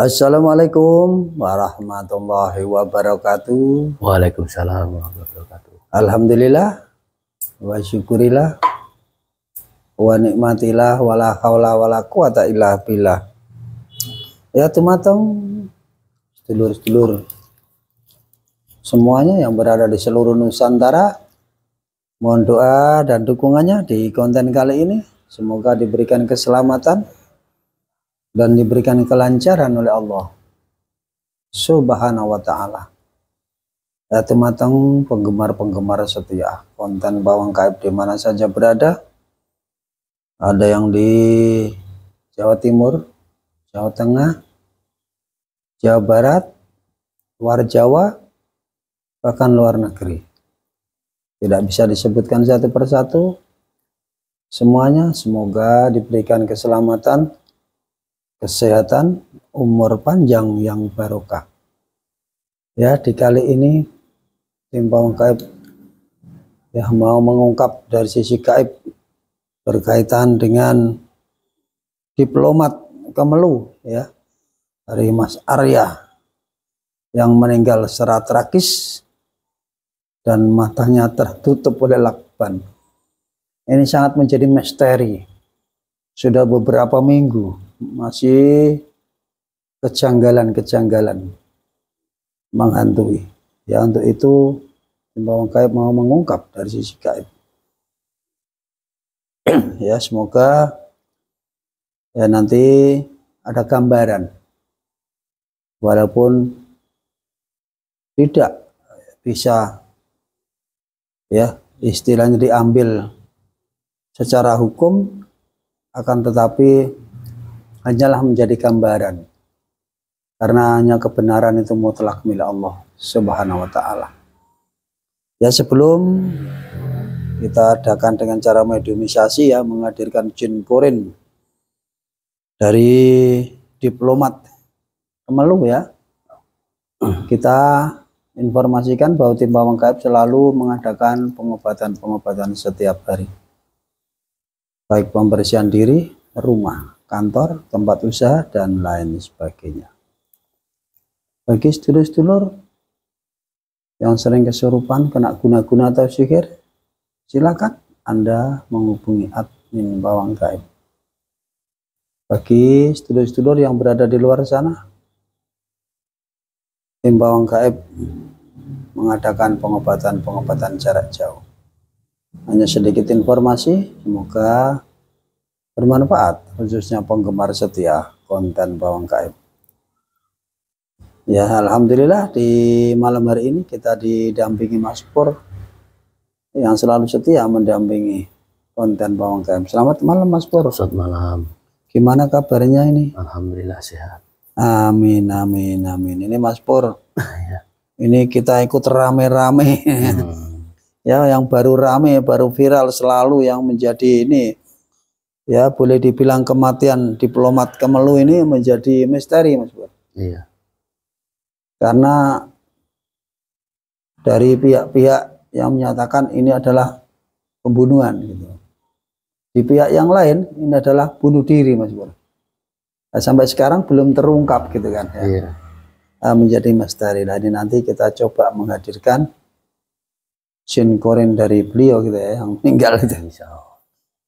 Assalamualaikum warahmatullahi wabarakatuh. Waalaikumsalam warahmatullahi wabarakatuh. Alhamdulillah wa syukurillah wa nikmatillah wala haula wala quwata illa billah. Ya tumatong sedulur-sedulur semuanya yang berada di seluruh Nusantara, mohon doa dan dukungannya di konten kali ini. Semoga diberikan keselamatan dan diberikan kelancaran oleh Allah Subhanahu wa ta'ala. Ya teman-teman penggemar-penggemar setia konten Bawang Gaib di mana saja berada, ada yang di Jawa Timur, Jawa Tengah, Jawa Barat, luar Jawa, bahkan luar negeri. Tidak bisa disebutkan satu persatu. Semuanya semoga diberikan keselamatan, kesehatan, umur panjang yang barokah. Ya, di kali ini tim Bawang Gaib ya mau mengungkap dari sisi gaib berkaitan dengan diplomat Kemelu ya, dari Mas Arya yang meninggal secara tragis dan matanya tertutup oleh lakban. Ini sangat menjadi misteri. Sudah beberapa minggu masih kejanggalan-kejanggalan menghantui. Ya, untuk itu tim Bawang Gaib mau mengungkap dari sisi gaib. Ya, semoga ya nanti ada gambaran, walaupun tidak bisa ya istilahnya diambil secara hukum, akan tetapi hanyalah menjadi gambaran, karena hanya kebenaran itu mutlak milik Allah Subhanahu wa ta'ala. Ya, sebelum kita adakan dengan cara mediumisasi ya, menghadirkan jin korin dari diplomat Kemelu ya, kita informasikan bahwa tim Bawang Gaib selalu mengadakan pengobatan setiap hari, baik pembersihan diri, rumah, kantor, tempat usaha, dan lain sebagainya. Bagi sedulur-sedulur yang sering kesurupan, kena guna-guna atau sihir, silakan Anda menghubungi admin Bawang Gaib. Bagi sedulur-sedulur yang berada di luar sana, tim Bawang Gaib mengadakan pengobatan jarak jauh. Hanya sedikit informasi, semoga bermanfaat, khususnya penggemar setia konten Bawang Gaib. Ya, alhamdulillah di malam hari ini kita didampingi Mas Pur yang selalu setia mendampingi konten Bawang Gaib. Selamat malam Mas Pur. Selamat malam. Gimana kabarnya ini? Alhamdulillah sehat. Amin, amin, amin. Ini Mas Pur. Ini kita ikut rame-rame. Ya, yang baru rame, baru viral selalu yang menjadi ini ya, boleh dibilang kematian diplomat Kemelu ini menjadi misteri Mas Pur. Iya. Karena dari pihak-pihak yang menyatakan ini adalah pembunuhan gitu. Di pihak yang lain ini adalah bunuh diri Mas Pur. Nah, sampai sekarang belum terungkap gitu kan ya. Iya. Menjadi misteri. Nah, ini nanti kita coba menghadirkan jin korin dari beliau gitu ya, yang meninggal itu.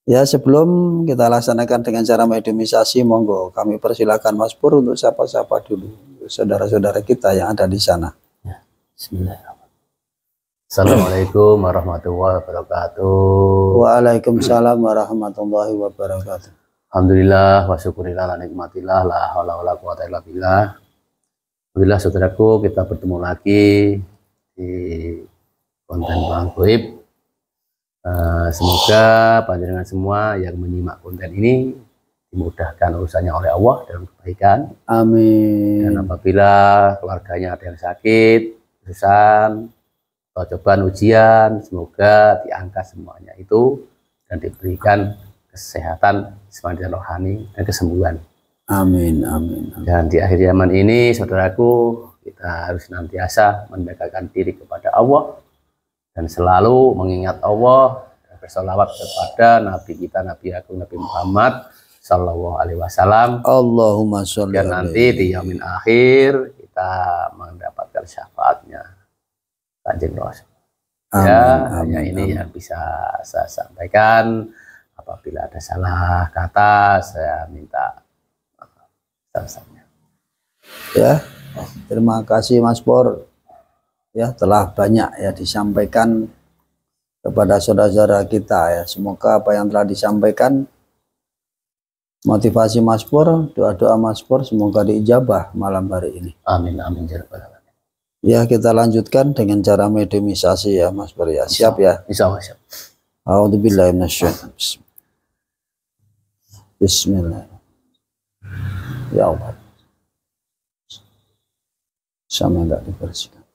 Ya, sebelum kita laksanakan dengan cara mediumisasi, monggo kami persilakan Mas Pur untuk sapa-sapa dulu saudara-saudara kita yang ada di sana. Ya, bismillahirrahmanirrahim. Assalamualaikum warahmatullahi wabarakatuh. Waalaikumsalam warahmatullahi wabarakatuh. Alhamdulillah wa syukurillah la nikmatillah la haula wala quwata illa billah. Alhamdulillah saudaraku, kita bertemu lagi di konten Bawang Gaib. Semoga panjenengan semua yang menyimak konten ini dimudahkan urusannya oleh Allah dalam kebaikan. Amin. Dan apabila keluarganya ada yang sakit, urusan atau cobaan ujian, semoga diangkat semuanya itu dan diberikan kesehatan jasmani dan rohani dan kesembuhan. Amin, amin, amin. Dan di akhir zaman ini, saudaraku, kita harus senantiasa mendekatkan diri kepada Allah dan selalu mengingat Allah dan bersolawat kepada Nabi kita, Nabi Agung, Nabi Muhammad Sallallahu Alaihi Wasallam. Allahumma sholli Biar nanti di yamin akhir kita mendapatkan syafaatnya Kanjeng Rasul. Ya, hanya ini yang bisa saya sampaikan. Apabila ada salah kata, saya minta maaf. Ya, terima kasih Mas Pur. Ya, telah banyak ya disampaikan kepada saudara-saudara kita ya. Semoga apa yang telah disampaikan motivasi Mas Pur, doa-doa Mas Pur semoga diijabah malam hari ini. Amin amin ya rabbal alamin. Ya, kita lanjutkan dengan cara mediumisasi ya Mas Pur ya. Siap ya? Insyaallah siap. A'udzubillahi minasyaitonir rajim. Bismillah. Ya Allah. Sama tidak dibersihkan.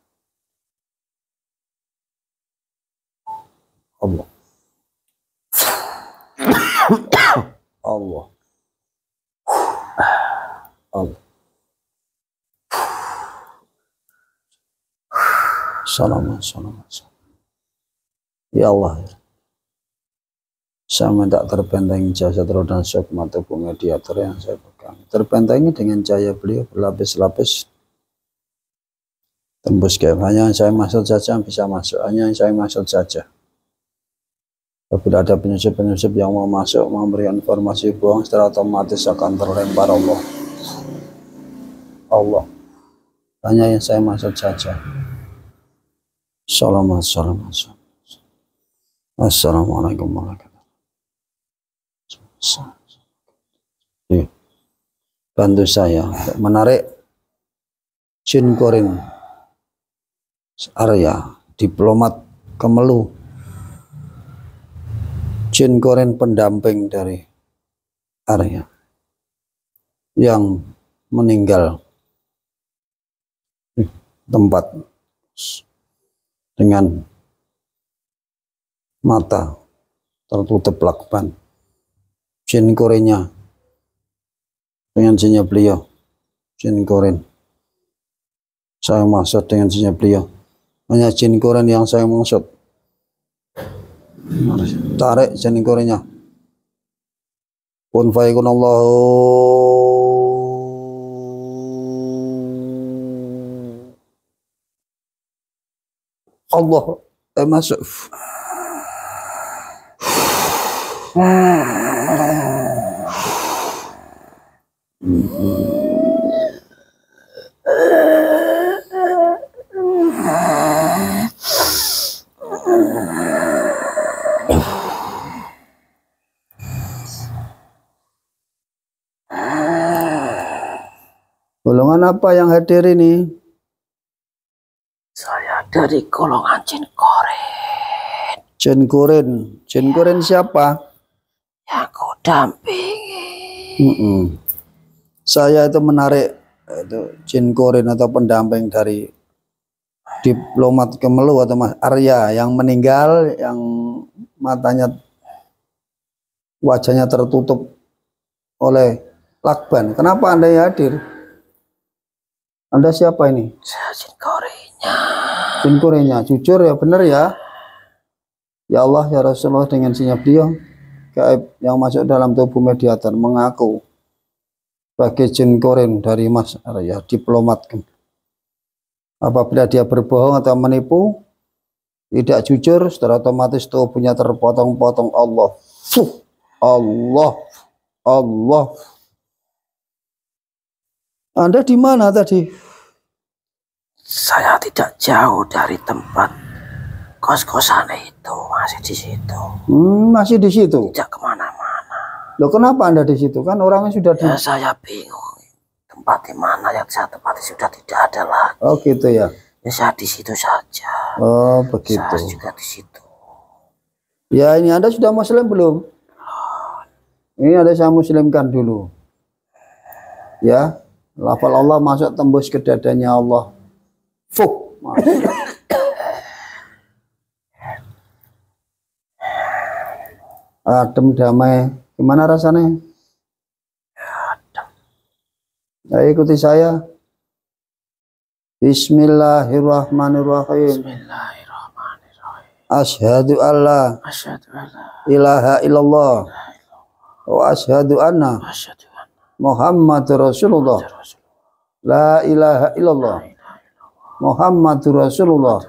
Allah. Allah. Allah. Salam. Ya Allah, saya minta terbentengi jasa terus dan sukma tubuh mediator yang saya pegang. Terbentengi dengan cahaya beliau berlapis-lapis. Tembus gaib. Hanya yang saya maksud saja yang bisa masuk. Hanya yang saya maksud saja. Apabila ada penyusup-penyusup yang mau masuk, memberikan informasi bohong, secara otomatis akan terlempar Allah. Allah. Hanya yang saya maksud saja. Assalamualaikum warahmatullahi wabarakatuh. Bantu saya untuk menarik jin korin Arya, diplomat Kemelu, jin korin pendamping dari Arya yang meninggal di tempat dengan mata tertutup lakban. Jin korinnya dengan jinnya beliau, jin korin saya maksud dengan jinnya beliau, hanya jin korin yang saya maksud. Tarik jin korinnya. Kun fayakun Allah masuk. Golongan apa yang hadir ini? Saya dari golongan jin korin. Jin korin. Jin korin siapa? Yang kau dampingi. Saya itu menarik itu jin korin atau pendamping dari diplomat Kemelu atau Mas Arya yang meninggal, yang matanya, wajahnya tertutup oleh lakban. Kenapa Anda yang hadir? Anda siapa ini? Saya jin korinnya. Jin korinnya, jujur ya, benar ya. Ya Allah, ya Rasulullah, dengan sinyal beliau gaib yang masuk dalam tubuh mediator mengaku sebagai jin korin dari Mas Arya, diplomat. Apabila dia berbohong atau menipu, tidak jujur, secara otomatis tubuhnya terpotong-potong. Allah. Allah. Allah. Anda di mana tadi? Saya tidak jauh dari tempat kos-kosan itu, masih di situ. Masih di situ? Tidak kemana-mana. Loh, kenapa Anda di situ? Kan orangnya sudah di... Ya, saya bingung. Tempat di mana yang saya tempati sudah tidak ada lagi. Oh gitu ya? Ya, saya di situ saja. Oh begitu. Saya juga di situ. Ya, ini Anda sudah muslim belum? Ini ada saya muslimkan dulu. Ya, lafal Allah masuk tembus ke dadanya Allah. Fuk. Adem damai. Gimana rasanya? Adem. Ayo ikuti saya. Bismillahirrahmanirrahim. Bismillahirrahmanirrahim. Asyhadu alla Asyhadu alla ilaha illallah wa asyhadu anna Muhammadur Rasulullah. La ilaha illallah Muhammadur Rasulullah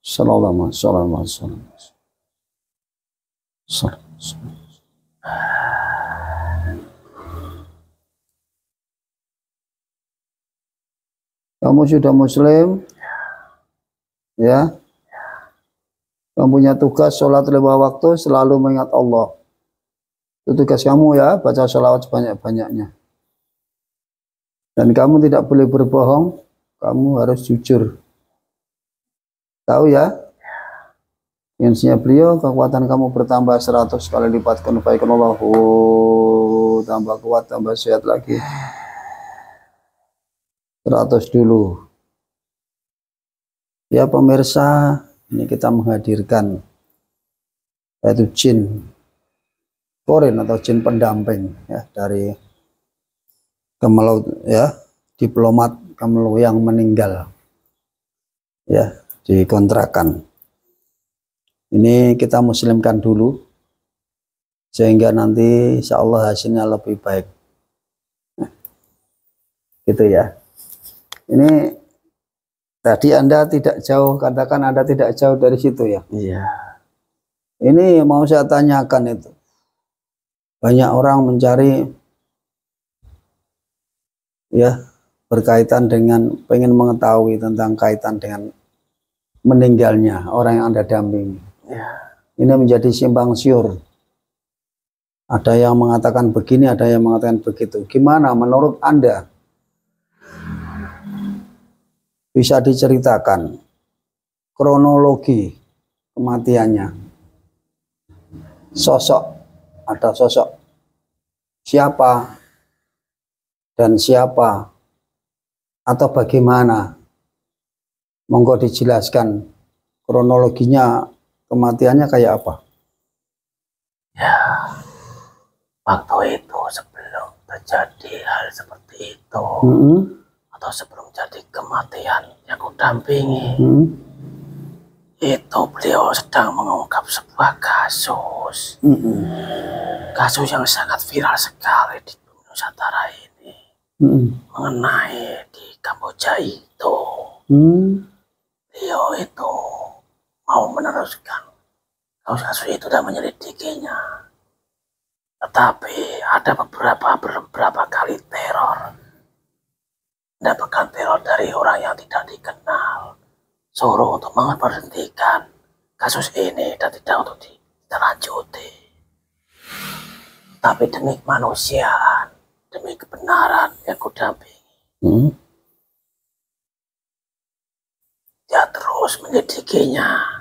sallallahu alaihi wasallam. Kamu sudah muslim ya, kamu punya tugas sholat 5 waktu, selalu mengingat Allah. Itu tugas kamu ya, baca sholawat sebanyak-banyaknya. Dan kamu tidak boleh berbohong, kamu harus jujur. Tahu ya? Insinya beliau, kekuatan kamu bertambah 100 kali lipat, kunfaikan Allah. Tambah kuat, tambah sehat lagi. 100 dulu. Ya pemirsa, ini kita menghadirkan yaitu jin korin atau jin pendamping ya, dari Kemelau ya, diplomat Kemelau yang meninggal ya di kontrakan. Ini kita muslimkan dulu sehingga nanti insya Allah hasilnya lebih baik. Nah, gitu ya. Ini tadi Anda tidak jauh, katakan Anda tidak jauh dari situ ya. Iya. Ini mau saya tanyakan itu. Banyak orang mencari ya berkaitan dengan, pengen mengetahui tentang kaitan dengan meninggalnya orang yang Anda dampingi. Ya. Ini menjadi simpang siur. Ada yang mengatakan begini, ada yang mengatakan begitu. Gimana menurut Anda? Bisa diceritakan kronologi kematiannya, sosok, ada sosok siapa dan siapa atau bagaimana, monggo dijelaskan kronologinya kematiannya kayak apa. Ya, waktu itu sebelum terjadi hal seperti itu, atau sebelum jadi kematian yang kudampingi, itu beliau sedang mengungkap sebuah kasus, kasus yang sangat viral sekali di Nusantara ini, mengenai di Kamboja itu. Beliau itu mau meneruskan kasus itu dan menyelidikinya, tetapi ada beberapa kali teror. Mendapatkan teror dari orang yang tidak dikenal, suruh untuk memberhentikan kasus ini dan tidak untuk dilanjuti. Tapi demi kemanusiaan, demi kebenaran yang kudampingi, dia terus menyelidikinya.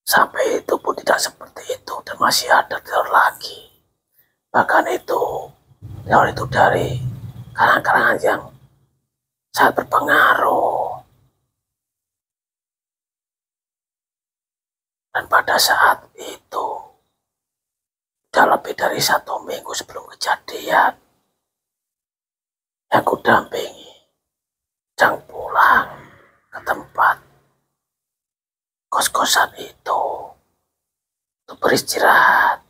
Sampai itu pun tidak seperti itu dan masih ada teror lagi. Bahkan itu teror itu dari kalangan-kalangan yang sangat berpengaruh. Dan pada saat itu, sudah lebih dari 1 minggu sebelum kejadian, yang kudampingi sedang pulang ke tempat kos-kosan itu untuk beristirahat.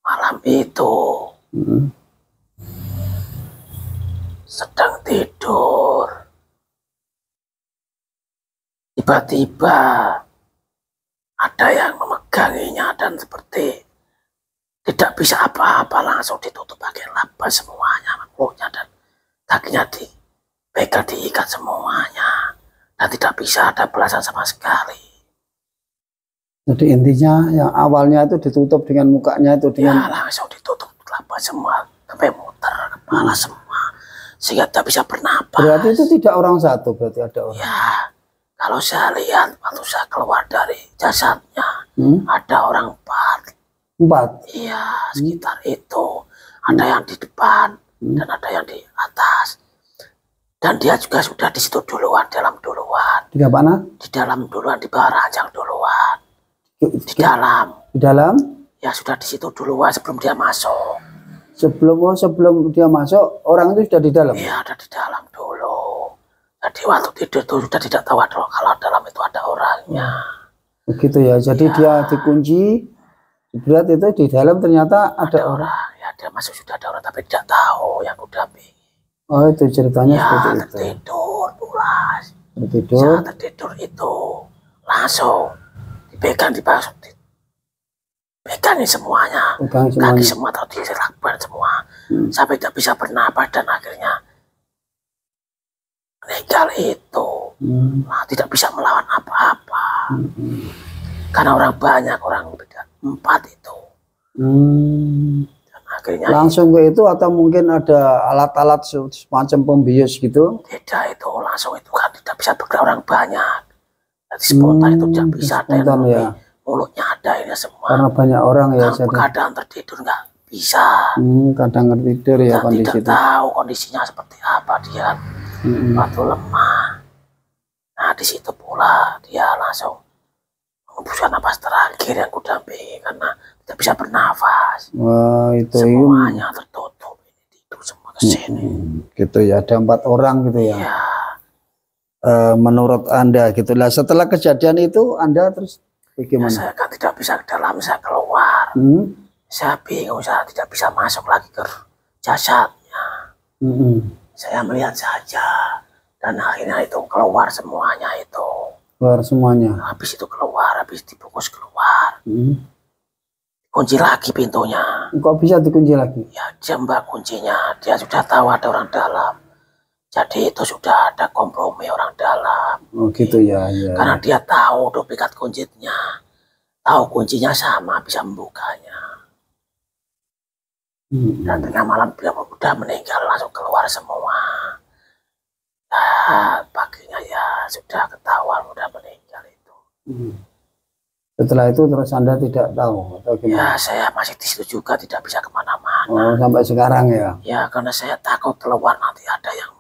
Malam itu sedang tidur, tiba-tiba ada yang memeganginya dan seperti tidak bisa apa-apa, langsung ditutup bagian lapas semuanya, mulutnya dan kakinya dipegang, diikat semuanya, dan tidak bisa ada belasan sama sekali. Jadi intinya yang awalnya itu ditutup dengan mukanya itu dengan ya, langsung ditutup lapas semua sampai muter kepala semua, sehingga tidak bisa bernapas. Berarti itu tidak orang satu, berarti ada orang. Ya, kalau saya lihat waktu saya keluar dari jasadnya, ada orang 4. Iya, sekitar itu. Ada yang di depan dan ada yang di atas. Dan dia juga sudah di situ duluan, dalam duluan. Di mana? Di dalam duluan, di bawah ranjang duluan. Di dalam. Di dalam? Ya, sudah di situ duluan sebelum dia masuk. Sebelum dia masuk, orang itu sudah di dalam? Iya, ada di dalam dulu. Jadi waktu tidur itu sudah tidak tahu kalau dalam itu ada orangnya. Begitu ya, jadi dia dikunci Berat itu di dalam ternyata ada orang. Ya, dia masuk sudah ada orang tapi tidak tahu yang aku dampingi. Oh, itu ceritanya Ya, seperti itu. tertidur pulas. Tertidur. Saat tertidur itu langsung dipegang dipegang semuanya. Kaki semua atau diserapkan semua. Sampai tidak bisa bernapas dan akhirnya meninggal itu. Nah, tidak bisa melawan apa-apa. Karena orang banyak, orang beda 4 itu. Dan akhirnya langsung ke itu atau mungkin ada alat-alat semacam pembius gitu? Tidak, itu langsung itu kan tidak bisa bergerak, orang banyak. Jadi spontan itu tidak bisa. Spontan ya. Mulutnya ada ini semua. Karena banyak orang ya. Kadang tertidur nggak bisa. Kadang tertidur ya kondisi tidak itu. Tahu kondisinya seperti apa dia. Waktu lemah. Nah di situ pula dia langsung menghembuskan napas terakhir yang kudampingi karena tidak bisa bernafas. Wah, itu semuanya tertutup, tidur semua ke sini. Gitu ya, ada 4 orang gitu ya. Ya. Menurut Anda gitulah, setelah kejadian itu Anda terus bagaimana? Ya, saya kan tidak bisa ke dalam, saya keluar. Saya bingung, saya tidak bisa masuk lagi ke jasadnya. Saya melihat saja dan akhirnya itu keluar semuanya itu. Keluar semuanya. Habis itu keluar, habis dibungkus keluar. Kunci lagi pintunya. Kok bisa dikunci lagi? Ya, jembak kuncinya. Dia sudah tahu ada orang dalam. Jadi itu sudah ada kompromi orang dalam. Oh gitu ya. Karena dia tahu duplikat kuncinya. Tahu kuncinya sama, bisa membukanya. Dan tengah malam dia udah meninggal, langsung keluar semua. Paginya ya sudah ketahuan udah meninggal itu. Setelah itu terus Anda tidak tahu atau gimana? Ya saya masih di situ juga, tidak bisa kemana-mana. Oh, sampai sekarang ya? Ya, karena saya takut keluar nanti ada yang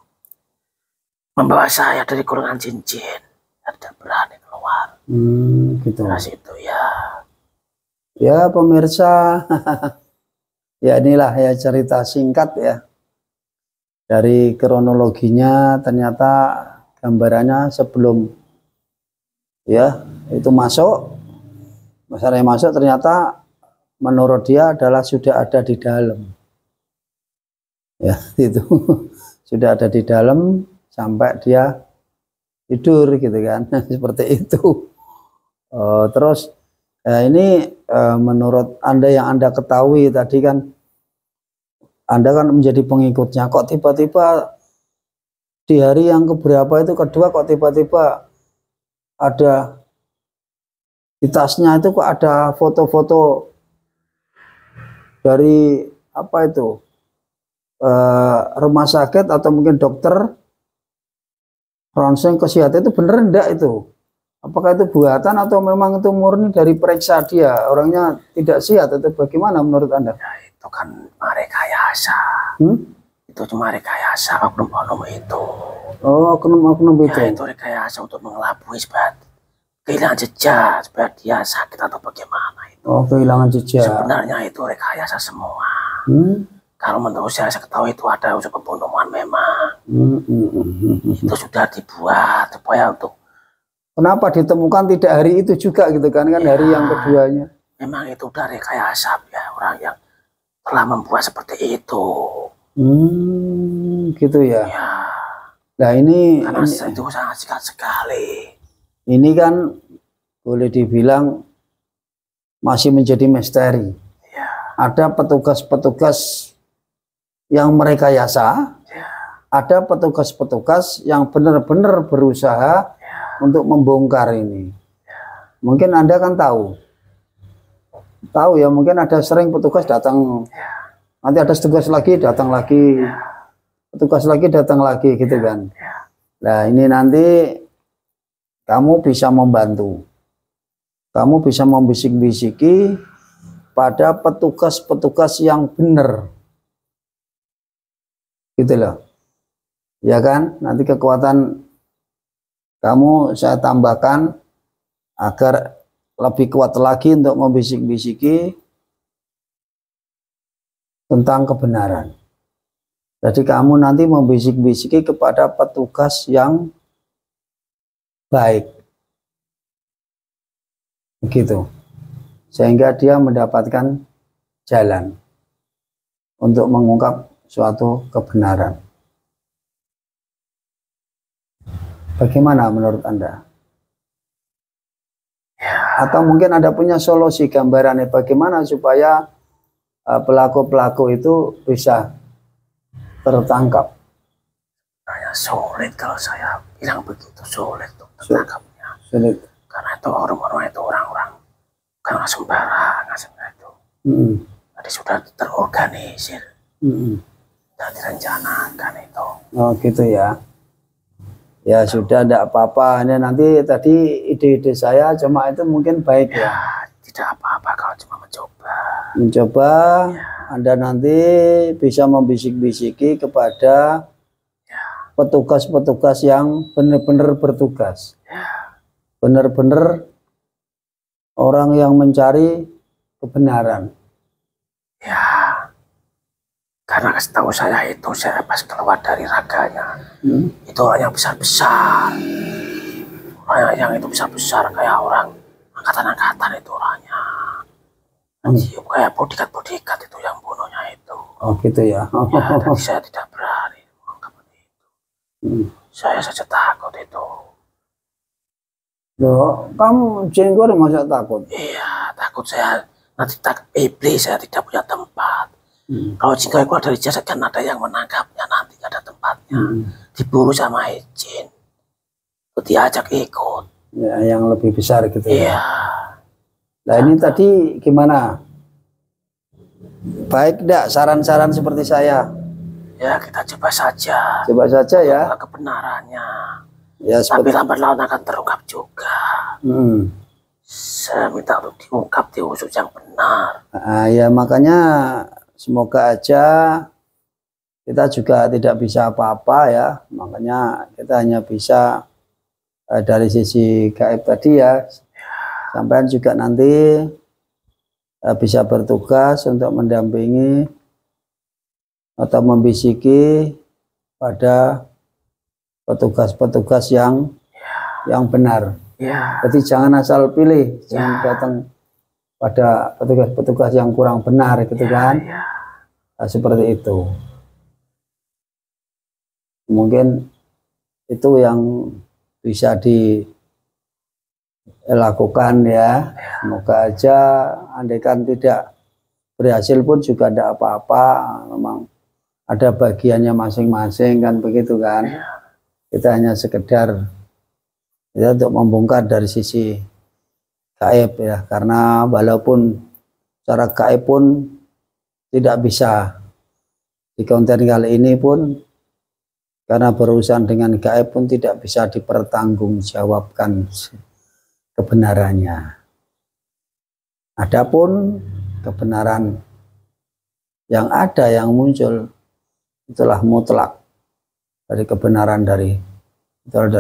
membawa saya dari golongan jin-jin. Tidak berani keluar. Gitu. Nah situ ya. Ya pemirsa, ya inilah ya cerita singkat ya. Dari kronologinya ternyata gambarannya sebelum ya itu masuk, masalahnya masuk ternyata menurut dia adalah sudah ada di dalam. Ya itu sudah ada di dalam sampai dia tidur gitu kan, seperti itu. Terus ini menurut Anda yang Anda ketahui tadi kan, Anda kan menjadi pengikutnya, kok tiba-tiba di hari yang keberapa itu kedua kok tiba-tiba ada di tasnya itu kok ada foto-foto dari apa itu rumah sakit atau mungkin dokter ronsen kesehatan, itu bener enggak itu? Apakah itu buatan atau memang itu murni dari periksa dia orangnya tidak sehat atau bagaimana menurut Anda? Ya, itu kan rekayasa. Itu cuma rekayasa oknum-oknum itu. Oh, oknum-oknum itu. Ya, itu rekayasa untuk mengelabui supaya kehilangan jejak, supaya dia sakit atau bagaimana itu. Oh, kehilangan jejak. Sebenarnya itu rekayasa semua. Kalau menurut saya ketahui itu ada unsur pembunuhan memang. Itu sudah dibuat supaya untuk. Kenapa ditemukan tidak hari itu juga gitu kan ya, hari yang keduanya? Memang itu udah rekayasa ya orang yang telah membuat seperti itu. Gitu ya. Nah ini karena itu sangat singkat sekali. Ini kan boleh dibilang masih menjadi misteri. Ada petugas-petugas yang merekayasa, ada petugas-petugas yang benar-benar berusaha untuk membongkar ini. Mungkin Anda kan tahu ya, mungkin ada sering petugas datang, nanti ada petugas lagi datang lagi, petugas lagi datang lagi gitu kan. Nah ini nanti kamu bisa membantu, kamu bisa membisik-bisiki pada petugas-petugas yang benar, gitu loh, ya kan? Nanti kekuatan kamu saya tambahkan agar lebih kuat lagi untuk membisik-bisiki tentang kebenaran. Jadi kamu nanti membisik-bisiki kepada petugas yang baik, begitu. sehingga dia mendapatkan jalan untuk mengungkap suatu kebenaran. Bagaimana menurut Anda? Atau mungkin Anda punya solusi gambarannya bagaimana supaya pelaku-pelaku itu bisa tertangkap? Sulit kalau saya bilang begitu, sulit untuk tertangkapnya. Sulit. Karena itu orang-orang itu orang-orang bukan sembarangan itu. Tadi sudah terorganisir, dan direncanakan itu. Oh gitu ya. Ya sudah, tidak apa-apa. Ini nanti tadi ide-ide saya cuma itu mungkin baik ya. Tidak apa-apa kalau cuma mencoba. Mencoba, Anda nanti bisa membisik-bisiki kepada petugas-petugas yang benar-benar bertugas. Benar-benar orang yang mencari kebenaran. Karena setahu saya itu, saya pas keluar dari raganya, itu orang yang besar-besar. Orang yang itu besar-besar kayak orang angkatan-angkatan itu orangnya. Kayak bodyguard itu yang bunuhnya itu. Oh gitu ya. Jadi saya tidak berani mengangkat itu. Saya saja takut itu. Loh, kamu jenggot masa takut? Iya, takut saya nanti iblis, saya tidak punya tempat. Kalau jika keluar dari jasad kan ada yang menangkapnya, nanti ada tempatnya. Diburu sama izin, diajak ikut. Ya, yang lebih besar gitu ya. Iya. Nah ini tadi gimana? Baik enggak saran-saran seperti saya? Ya kita coba saja. Coba saja ya. Kebenarannya. Ya, tapi lambat laun akan terungkap juga. Saya minta untuk diungkap, diusut yang benar. Nah, ya makanya semoga aja kita juga tidak bisa apa-apa ya. Makanya kita hanya bisa dari sisi gaib tadi ya. Sampai juga nanti bisa bertugas untuk mendampingi atau membisiki pada petugas-petugas yang benar. Jadi jangan asal pilih, jangan datang pada petugas-petugas yang kurang benar gitu kan. Nah, seperti itu. Mungkin itu yang bisa dilakukan ya. Semoga aja andaikan tidak berhasil pun juga tidak apa-apa. Memang ada bagiannya masing-masing kan begitu kan. Kita hanya sekedar ya, untuk membongkar dari sisi gaib ya, karena walaupun secara gaib pun tidak bisa di konten kali ini pun, karena berurusan dengan gaib pun tidak bisa dipertanggungjawabkan kebenarannya. Adapun kebenaran yang ada, yang muncul, itulah mutlak dari kebenaran dari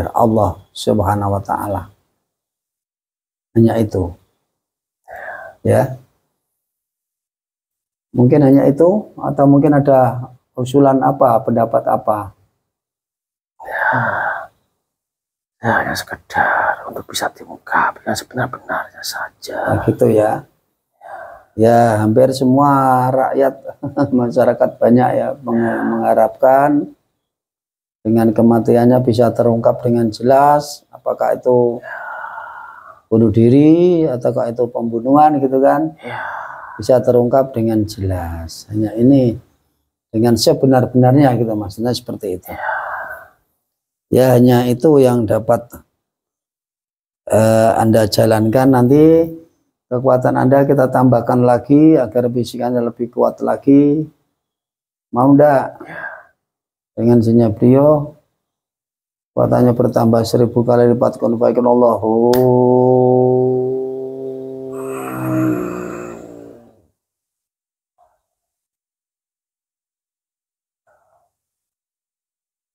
Allah Subhanahu wa Ta'ala. Hanya itu ya, mungkin hanya itu, atau mungkin ada usulan apa, pendapat apa? Ya hanya sekedar untuk bisa diungkap yang sebenar-benarnya saja. Nah, gitu ya. Ya hampir semua rakyat masyarakat banyak ya mengharapkan dengan kematiannya bisa terungkap dengan jelas, apakah itu bunuh diri ataukah itu pembunuhan gitu kan, bisa terungkap dengan jelas. Hanya ini dengan sebenar-benarnya gitu, maksudnya seperti itu. Ya hanya itu yang dapat Anda jalankan. Nanti kekuatan Anda kita tambahkan lagi agar bisikannya lebih kuat lagi. Mau enggak? Dengan izin beliau, kekuatannya bertambah 1000 kali lipat. Kun fayakun Allahu.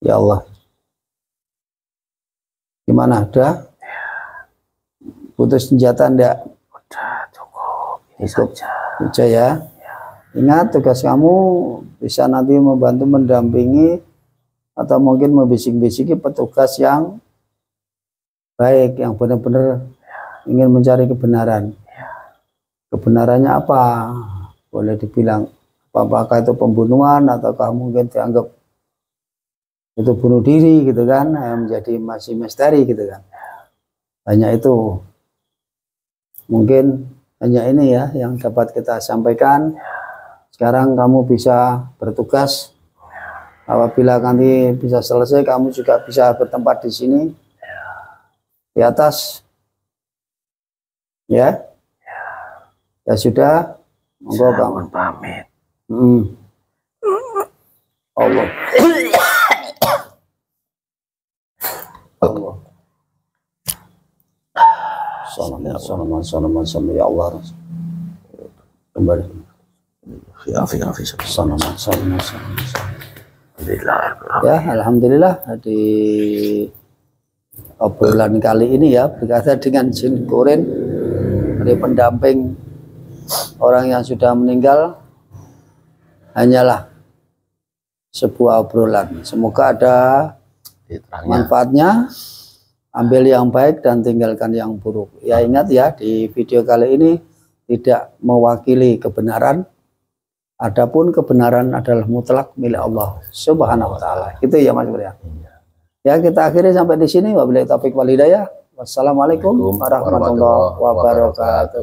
Ya Allah. Gimana? Udah? Putus senjata enggak? Udah cukup. Ini cukup saja ya. Ingat, tugas kamu bisa nanti membantu mendampingi atau mungkin membisik-bisiki petugas yang baik, yang benar-benar ingin mencari kebenaran. kebenarannya apa? Boleh dibilang apakah itu pembunuhan ataukah mungkin dianggap itu bunuh diri gitu kan, menjadi masih misteri gitu kan. Hanya itu, mungkin hanya ini ya yang dapat kita sampaikan. Sekarang kamu bisa bertugas, apabila nanti bisa selesai kamu juga bisa bertempat di sini di atas ya. Ya sudah, monggo kamu pamit. Allah. Allah. Salam ya Allah. Kembali. Salam. Ya, alhamdulillah di obrolan kali ini ya berkaitan dengan jin korin dari pendamping orang yang sudah meninggal hanyalah sebuah obrolan. Semoga ada manfaatnya, ambil yang baik dan tinggalkan yang buruk. Ya ingat ya, di video kali ini tidak mewakili kebenaran. Adapun kebenaran adalah mutlak milik Allah Subhanahu wa taala. Itu ya Mas Bro. Ya, kita akhiri sampai di sini. Wabillahi taufiq wal hidayah. Wassalamualaikum warahmatullahi wabarakatuh.